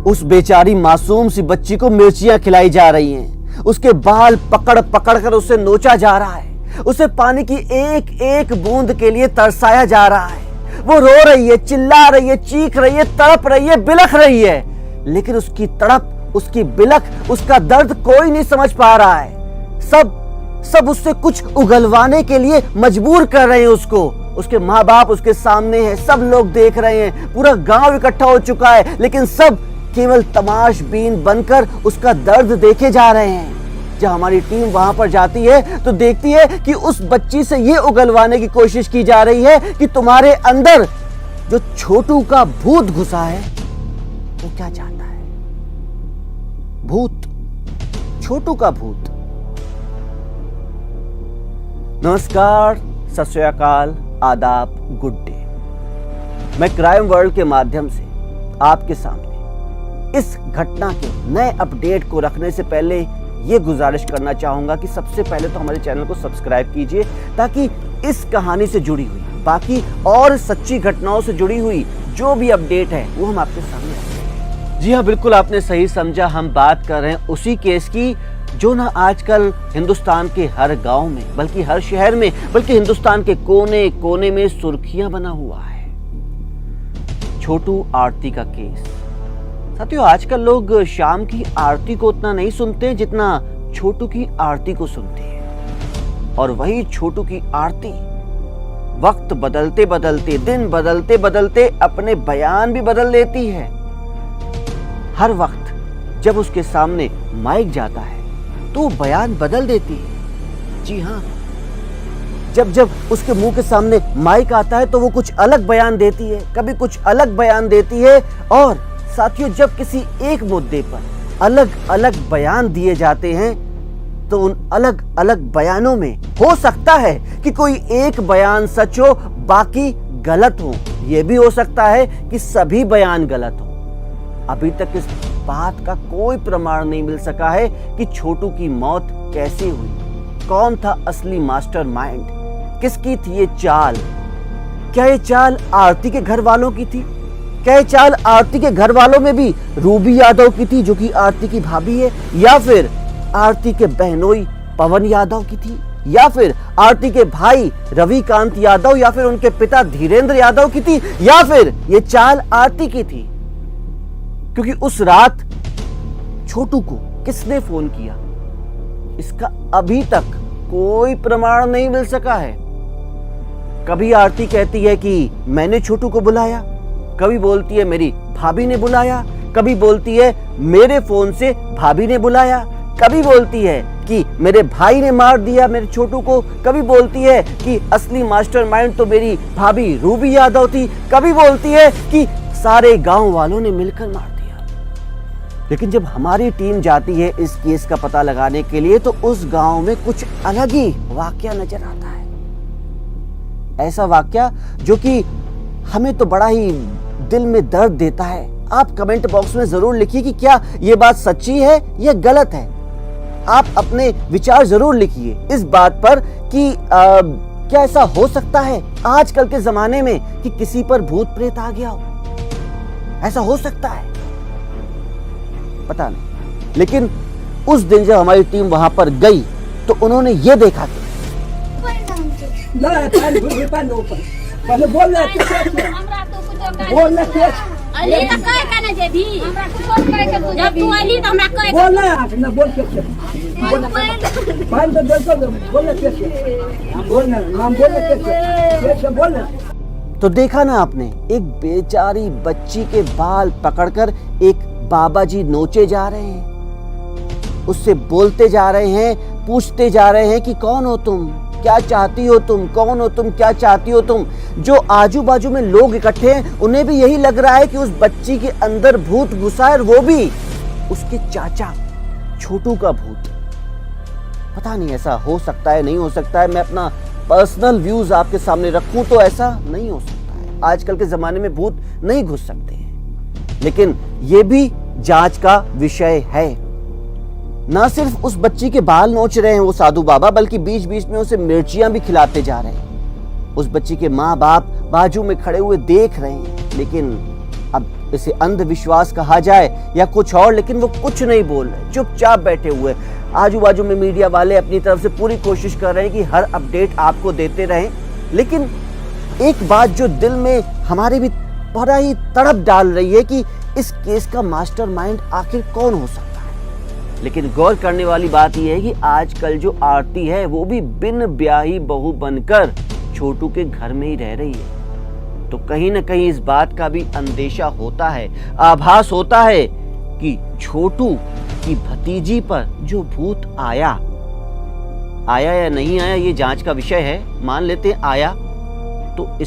उस बेचारी मासूम सी बच्ची को मिर्चियां खिलाई जा रही हैं। उसके बाल पकड़ पकड़ कर उसे नोचा जा रहा है। उसे पानी की एक एक बूंद के लिए तरसाया जा रहा है। वो रो रही है, चिल्ला रही है, चीख रही है, तड़प रही है, बिलख रही है, लेकिन उसकी तड़प, उसकी बिलख, उसका दर्द कोई नहीं समझ पा रहा है। सब उससे कुछ उगलवाने के लिए मजबूर कर रहे हैं उसको। उसके माँ बाप उसके सामने हैं, सब लोग देख रहे हैं, पूरा गांव इकट्ठा हो चुका है, लेकिन सब केवल तमाशबीन बनकर उसका दर्द देखे जा रहे हैं। जब हमारी टीम वहां पर जाती है तो देखती है कि उस बच्ची से ये उगलवाने की कोशिश की जा रही है कि तुम्हारे अंदर जो छोटू का भूत घुसा है वो क्या चाहता है। भूत, छोटू का भूत। नमस्कार, सत श्री अकाल, आदाब, गुड डे। मैं क्राइम वर्ल्ड के माध्यम से आपके सामने इस घटना के नए अपडेट को रखने से पहले ये गुजारिश करना चाहूंगा कि सबसे पहले तो हमारे चैनल को सब्सक्राइब कीजिए, ताकि इस कहानी से जुड़ी हुई, बाकी और सच्ची घटनाओं से जुड़ी हुई जो भी अपडेट है वो हम आपके सामने रखें। जी हाँ, बिल्कुल आपने सही समझा, हम बात कर रहे हैं उसी केस की जो ना आजकल हिंदुस्तान के हर गांव में, बल्कि हर शहर में, बल्कि हिंदुस्तान के कोने कोने में सुर्खियां बना हुआ है। छोटू आरती का केस। साथियों, आजकल लोग शाम की आरती को उतना नहीं सुनते जितना छोटू की आरती को सुनते हैं। और वही छोटू की आरती वक्त बदलते बदलते, दिन बदलते बदलते अपने बयान भी बदल लेती है। हर वक्त जब उसके सामने माइक जाता है तो बयान बदल देती है। जी हाँ, जब उसके मुंह के सामने माइक आता है तो वो कुछ अलग बयान देती है, कभी कुछ अलग बयान देती है। और साथियों, जब किसी एक मुद्दे पर अलग अलग बयान दिए जाते हैं तो उन अलग अलग बयानों में हो सकता है कि कोई एक बयान सच हो, बाकी गलत हो। यह भी हो सकता है कि सभी बयान गलत हो। अभी तक इस बात का कोई प्रमाण नहीं मिल सका है कि छोटू की मौत कैसे हुई, कौन था असली मास्टरमाइंड, किसकी थी ये चाल। क्या ये चाल आरती के घर वालों की थी? क्या ये चाल आरती के घर वालों में भी रूबी यादव की थी, जो कि आरती की भाभी है, या फिर आरती के बहनोई पवन यादव की थी, या फिर आरती के भाई रविकांत यादव, या फिर उनके पिता धीरेन्द्र यादव की थी, या फिर ये चाल आरती की थी? क्योंकि उस रात छोटू को किसने फोन किया, इसका अभी तक कोई प्रमाण नहीं मिल सका है। कभी आरती कहती है कि मैंने छोटू को बुलाया, कभी बोलती है मेरी भाभी ने बुलाया, कभी बोलती है मेरे फोन से भाभी ने बुलाया, कभी बोलती है कि मेरे भाई ने मार दिया मेरे छोटू को, कभी बोलती है कि असली मास्टरमाइंड तो मेरी भाभी रूबी यादव थी, कभी बोलती है कि सारे गांव वालों ने मिलकर मार दिया। लेकिन जब हमारी टीम जाती है इस केस का पता लगाने के लिए तो उस गांव में कुछ अलग ही वाकया नजर आता है। ऐसा वाकया जो कि हमें तो बड़ा ही दिल में दर्द देता है। आप कमेंट बॉक्स में जरूर लिखिए कि क्या ये बात सच्ची है या गलत है। आप अपने विचार जरूर लिखिए इस बात पर कि क्या ऐसा हो सकता है आजकल के जमाने में कि किसी पर भूत प्रेत आ गया हो? ऐसा हो सकता है, पता नहीं। लेकिन उस दिन जब हमारी टीम वहां पर गई तो उन्होंने ये देखा कि तो देखा ना आपने, एक बेचारी बच्ची के बाल पकड़कर एक बाबा जी नोचे जा रहे हैं, उससे बोलते जा रहे हैं, पूछते जा रहे हैं कि कौन हो तुम, क्या चाहती हो तुम, कौन हो तुम, क्या चाहती हो तुम। जो आजू बाजू में लोग इकट्ठे हैं उन्हें भी यही लग रहा है कि उस बच्ची के अंदर भूत घुसा है, वो भी उसके चाचा छोटू का भूत। पता नहीं ऐसा हो सकता है, नहीं हो सकता है। मैं अपना पर्सनल व्यूज आपके सामने रखूं तो ऐसा नहीं हो सकता है। आजकल के जमाने में भूत नहीं घुस सकते हैं, लेकिन यह भी जांच का विषय है। ना सिर्फ उस बच्ची के बाल नोच रहे हैं वो साधु बाबा, बल्कि बीच बीच में उसे मिर्चियां भी खिलाते जा रहे हैं। उस बच्ची के माँ बाप बाजू में खड़े हुए देख रहे हैं, लेकिन अब इसे अंधविश्वास कहा जाए या कुछ और, लेकिन वो कुछ नहीं बोल रहे, चुपचाप बैठे हुए। आजू बाजू में मीडिया वाले अपनी तरफ से पूरी कोशिश कर रहे हैं कि हर अपडेट आपको देते रहें, लेकिन एक बात जो दिल में हमारे भी बड़ा ही तड़प डाल रही है कि इस केस का मास्टरमाइंड आखिर कौन हो सकता है। लेकिन गौर करने वाली बात यह है कि आजकल जो आरती है वो भी बिन ब्याही बहू बनकर छोटू के घर में ही रह रही है। तो कहीं ना कहीं इस बात का भी अंदेशा होता है, आभास होता है कि छोटू की भतीजी पर जो भूत आया या नहीं आया ये जांच का विषय है, मान लेते हैं आया, तो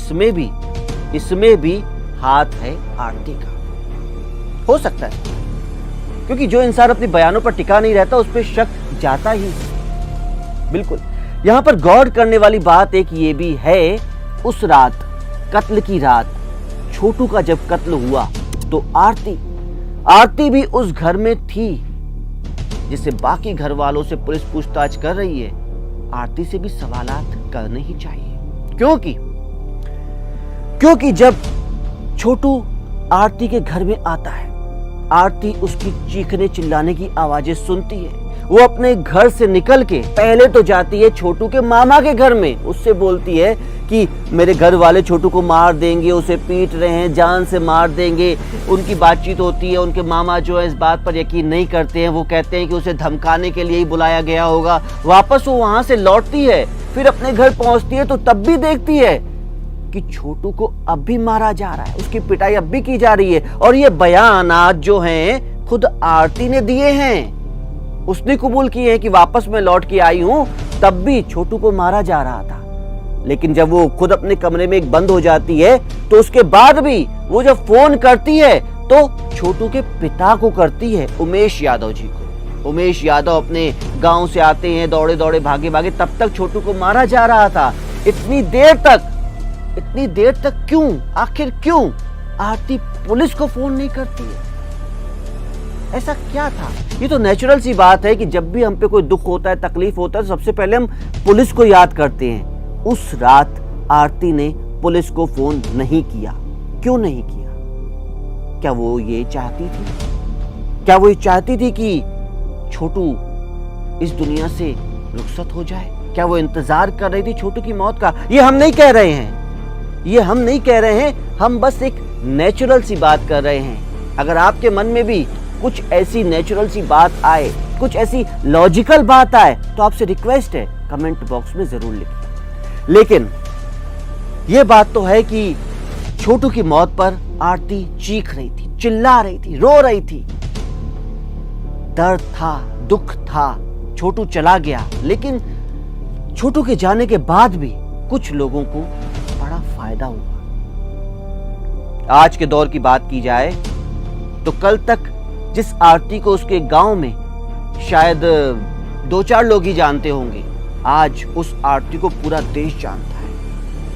इसमें भी हाथ है आरती का। हो सकता है, क्योंकि जो इंसान अपने बयानों पर टिका नहीं रहता उस पर शक जाता ही। बिल्कुल। यहां पर गौर करने वाली बात एक ये भी है, उस रात, कत्ल की रात, छोटू का जब कत्ल हुआ तो आरती भी उस घर में थी। जिससे बाकी घर वालों से पुलिस पूछताछ कर रही है, आरती से भी सवालात करने ही चाहिए। क्योंकि जब छोटू आरती के घर में आता है, आरती उसकी चीखने चिल्लाने की आवाजें सुनती है। वो अपने घर से निकल के पहले तो जाती है छोटू के मामा के घर में, उससे बोलती है कि मेरे घर वाले छोटू को मार देंगे, उसे पीट रहे हैं, जान से मार देंगे। उनकी बातचीत होती है, उनके मामा जो है इस बात पर यकीन नहीं करते हैं, वो कहते हैं कि उसे धमकाने के लिए ही बुलाया गया होगा। वापस वो वहां से लौटती है, फिर अपने घर पहुंचती है तो तब भी देखती है कि छोटू को अब भी मारा जा रहा है, उसकी पिटाई अब भी की जा रही है। और ये बयानात जो हैं खुद आरती ने दिए हैं, उसने कबूल किए हैं कि वापस मैं लौट के आई हूं तब भी छोटू को मारा जा रहा था। लेकिन जब वो खुद अपने कमरे में एक बंद हो जाती है तो उसके बाद भी वो जब फोन करती है तो छोटू के पिता को करती है, उमेश यादव जी को। उमेश यादव अपने गांव से आते हैं, दौड़े दौड़े भागे भागे, तब तक छोटू को मारा जा रहा था। इतनी देर तक क्यों, आखिर क्यों आरती पुलिस को फोन नहीं करती है? ऐसा क्या था? ये तो नेचुरल सी बात है कि जब भी हम पे कोई दुख होता है, तकलीफ होता है, तो सबसे पहले हम पुलिस को याद करते हैं। उस रात आरती ने पुलिस को फोन नहीं किया। क्यों नहीं किया? क्या वो ये चाहती थी कि छोटू इस दुनिया से रुखसत हो जाए? क्या वो इंतजार कर रही थी छोटू की मौत का? ये हम नहीं कह रहे हैं, हम बस एक नेचुरल सी बात कर रहे हैं। अगर आपके मन में भी कुछ ऐसी नेचुरल सी बात आए, कुछ ऐसी लॉजिकल बात आए, तो आपसे रिक्वेस्ट है कमेंट बॉक्स में जरूर लिखिए। लेकिन यह बात तो है कि छोटू की मौत पर आरती चीख रही थी, चिल्ला रही थी, रो रही थी। दर्द था, दुख था, छोटू चला गया, लेकिन छोटू के जाने के बाद भी कुछ लोगों को बड़ा फायदा हुआ। आज के दौर की बात की जाए तो कल तक जिस आरती को उसके गांव में शायद 2-4 लोग ही जानते होंगे, आज उस आरती को पूरा देश जानता है।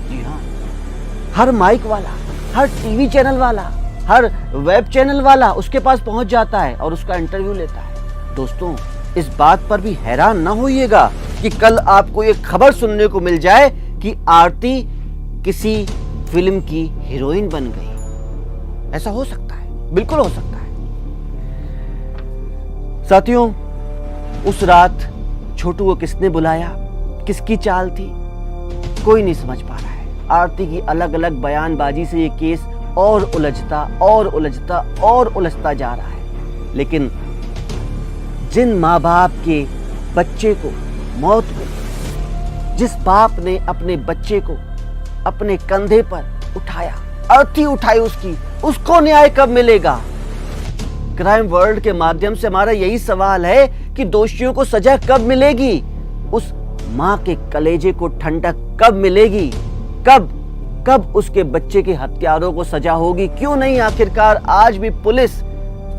जी हाँ, हर माइक वाला, हर टीवी चैनल वाला, हर वेब चैनल वाला उसके पास पहुंच जाता है और उसका इंटरव्यू लेता है। दोस्तों, इस बात पर भी हैरान ना होइएगा कि कल आपको एक खबर सुनने को मिल जाए कि आरती किसी फिल्म की हीरोइन बन गई। ऐसा हो सकता है, बिल्कुल हो सकता है। साथियों, उस रात छोटू को किसने बुलाया, किसकी चाल थी, कोई नहीं समझ पा रहा है। आरती की अलग अलग बयानबाजी से ये केस और उलझता जा रहा है। लेकिन जिन माँ बाप के बच्चे को मौत हुई, जिस बाप ने अपने बच्चे को अपने कंधे पर उठाया, अर्थी उठाई उसको न्याय कब मिलेगा? क्राइम वर्ल्ड के माध्यम से हमारा यही सवाल है कि दोषियों को सजा कब मिलेगी? उस मां के कलेजे को ठंडक कब मिलेगी? कब उसके बच्चे के हत्यारों को सजा होगी? क्यों नहीं आखिरकार आज भी पुलिस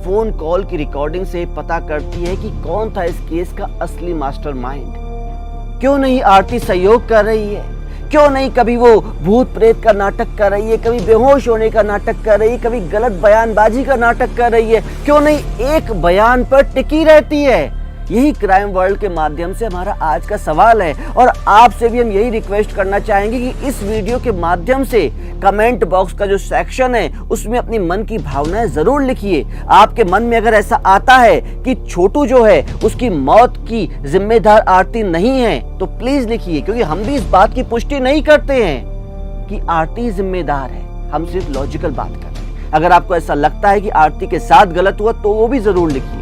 फोन कॉल की रिकॉर्डिंग से पता करती है कि कौन था इस केस का असली मास्टरमाइंड? क्यों नहीं आरती सहयोग कर रही है? क्यों नहीं कभी वो भूत प्रेत का नाटक कर रही है, कभी बेहोश होने का नाटक कर रही है, कभी गलत बयानबाजी का नाटक कर रही है? क्यों नहीं एक बयान पर टिकी रहती है? यही क्राइम वर्ल्ड के माध्यम से हमारा आज का सवाल है और आपसे भी हम यही रिक्वेस्ट करना चाहेंगे कि इस वीडियो के माध्यम से कमेंट बॉक्स का जो सेक्शन है उसमें अपनी मन की भावनाएं जरूर लिखिए। आपके मन में अगर ऐसा आता है कि छोटू जो है उसकी मौत की जिम्मेदार आरती नहीं है तो प्लीज लिखिए, क्योंकि हम भी इस बात की पुष्टि नहीं करते हैं कि आरती जिम्मेदार है, हम सिर्फ लॉजिकल बात कर रहे हैं। अगर आपको ऐसा लगता है कि आरती के साथ गलत हुआ तो वो भी जरूर लिखिए।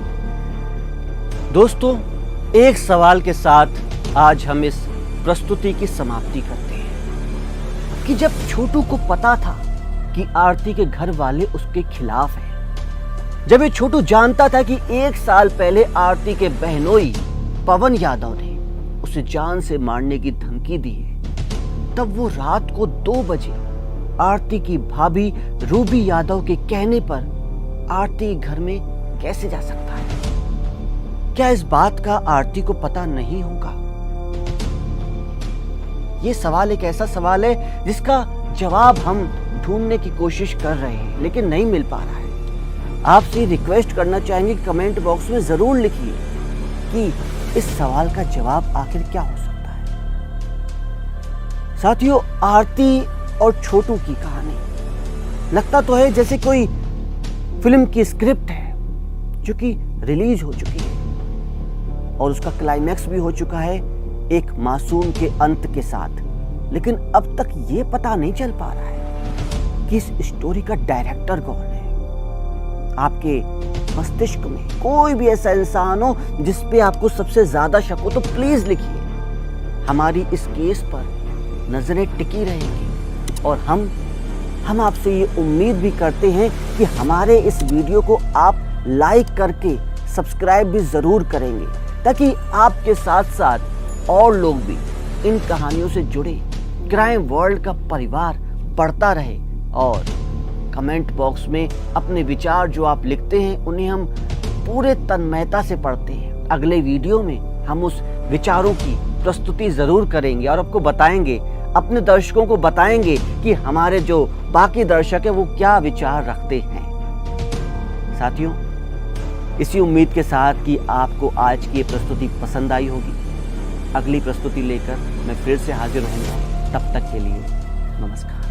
दोस्तों, एक सवाल के साथ आज हम इस प्रस्तुति की समाप्ति करते हैं कि जब छोटू को पता था कि आरती के घर वाले उसके खिलाफ हैं, जब ये छोटू जानता था कि 1 साल पहले आरती के बहनोई पवन यादव ने उसे जान से मारने की धमकी दी है, तब वो रात को 2 बजे आरती की भाभी रूबी यादव के कहने पर आरती घर में कैसे जा सकता है? क्या इस बात का आरती को पता नहीं होगा? ये सवाल एक ऐसा सवाल है जिसका जवाब हम ढूंढने की कोशिश कर रहे हैं लेकिन नहीं मिल पा रहा है। आपसे रिक्वेस्ट करना चाहेंगे कि कमेंट बॉक्स में जरूर लिखिए कि इस सवाल का जवाब आखिर क्या हो सकता है। साथियों, आरती और छोटू की कहानी लगता तो है जैसे कोई फिल्म की स्क्रिप्ट है जो कि रिलीज हो चुकी है और उसका क्लाइमैक्स भी हो चुका है एक मासूम के अंत के साथ, लेकिन अब तक ये पता नहीं चल पा रहा है कि इस स्टोरी का डायरेक्टर कौन है। आपके मस्तिष्क में कोई भी ऐसा इंसान हो जिस पे आपको सबसे ज्यादा शक हो तो प्लीज लिखिए। हमारी इस केस पर नजरें टिकी रहेंगी और हम आपसे ये उम्मीद भी करते हैं कि हमारे इस वीडियो को आप लाइक करके सब्सक्राइब भी जरूर करेंगे, ताकि आपके साथ साथ और लोग भी इन कहानियों से जुड़े क्राइम वर्ल्ड का परिवार बढ़ता रहे। और कमेंट बॉक्स में अपने विचार जो आप लिखते हैं उन्हें हम पूरे तन्मयता से पढ़ते हैं। अगले वीडियो में हम उस विचारों की प्रस्तुति जरूर करेंगे और आपको बताएंगे, अपने दर्शकों को बताएंगे कि हमारे जो बाकी दर्शक हैं वो क्या विचार रखते हैं। साथियों, इसी उम्मीद के साथ कि आपको आज की ये प्रस्तुति पसंद आई होगी, अगली प्रस्तुति लेकर मैं फिर से हाजिर होऊंगा। तब तक के लिए नमस्कार।